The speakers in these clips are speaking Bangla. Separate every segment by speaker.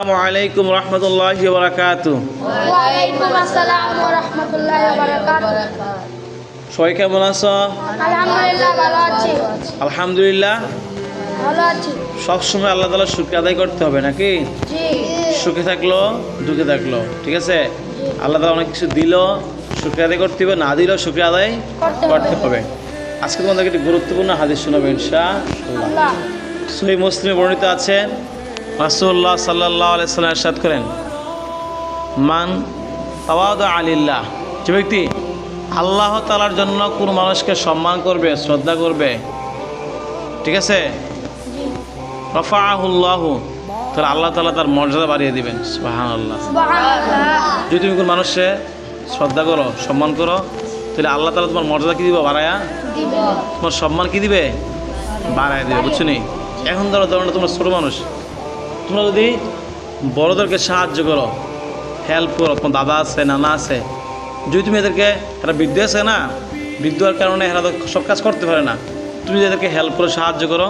Speaker 1: আসসালামু আলাইকুম রহমতুল্লাহি ওয়া বারাকাতুহু।
Speaker 2: ওয়ালাইকুম আসসালাম ওয়া রাহমাতুল্লাহি ওয়া বারাকাতুহু।
Speaker 1: সবাই কেমন আছো?
Speaker 2: আলহামদুলিল্লাহ ভালো আছি।
Speaker 1: আলহামদুলিল্লাহ।
Speaker 2: ভালো আছি।
Speaker 1: সবসময় আল্লাহ তাআলার শুকরিয়া আদায় করতে হবে নাকি?
Speaker 2: জি।
Speaker 1: সুখে থাকলো দুঃখে থাকলো, ঠিক আছে? আল্লাহ তাআলা অনেক কিছু দিল, শুকরিয়া আদায় করতে হবে, না দিলেও শুকরিয়া আদায় করতে হবে। আজকে তোমাদেরকে একটি গুরুত্বপূর্ণ হাদিস শোনাবো ইনশাআল্লাহ।
Speaker 2: আল্লাহ
Speaker 1: সহিহ মুসলিমে বর্ণিত আছে, রাসূলুল্লাহ সাল্লাল্লাহু আলাইহি ওয়াসাল্লাম ইরশাদ করেন, মান তাওয়াদা লিল্লাহ, যে ব্যক্তি আল্লাহ তাআলার জন্য কোনো মানুষকে সম্মান করবে, শ্রদ্ধা করবে, ঠিক আছে, রাফাআহুল্লাহু, তাহলে আল্লাহ তাআলা তার মর্যাদা বাড়িয়ে দিবেন। সুবহানাল্লাহ।
Speaker 2: সুবহানাল্লাহ।
Speaker 1: যদি তুমি কোনো মানুষকে শ্রদ্ধা করো, সম্মান করো, তাহলে আল্লাহ তাআলা তোমার মর্যাদা কি দিবে? বাড়ায়া
Speaker 2: দিব।
Speaker 1: তোমার সম্মান কি দিবে? বাড়ায় দিবে, বুঝছো নি? এখন ধরো তোমরা ছোটো মানুষ, তোমরা যদি বড়োদেরকে সাহায্য করো, হেল্প করো, তোমার দাদা আছে, নানা আছে, যদি তুমি এদেরকে, একটা বৃদ্ধ আছে না, বৃদ্ধ হওয়ার কারণে এরা তো সব কাজ করতে পারে না, তুমি যদি এদেরকে হেল্প করো, সাহায্য করো,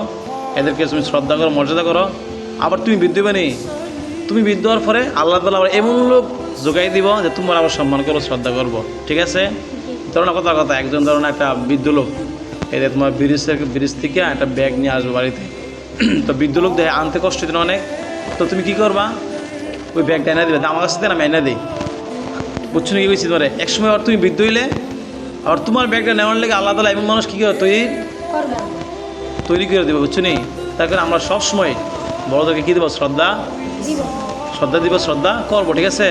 Speaker 1: এদেরকে তুমি শ্রদ্ধা করো, মর্যাদা করো, আবার তুমি বৃদ্ধ হবে নি, তুমি বৃদ্ধ হওয়ার পরে আল্লাহ তাআলা আবার এমন লোক যোগাই দিব যে তোমার আবার সম্মান করবো, শ্রদ্ধা করবো, ঠিক আছে? ধরো না, কথা একজন ধরো না, একটা বৃদ্ধ লোক, এই যে তোমার ব্রিজ থেকে একটা ব্যাগ নিয়ে আসবো বাড়িতে, তো বৃদ্ধ লোক দেখে আনতে কষ্ট হতো না অনেক, তো তুমি কী করবা? ওই ব্যাগটা এনে দিবে, আমার কাছে দেন, আমি এনে দিই, বুঝছো না? কি বলছি তোমার, একসময় আবার তুমি বৃদ্ধ হইলে আবার তোমার ব্যাগটা নেওয়ার লেগে আল্লাহ তাআলা এমন মানুষ কী করে তৈরি করে দেবে, বুঝছো নি? তার কারণে আমরা সবসময় বড়োদেরকে কী দেবো? শ্রদ্ধা দিব, শ্রদ্ধা করবো, ঠিক আছে?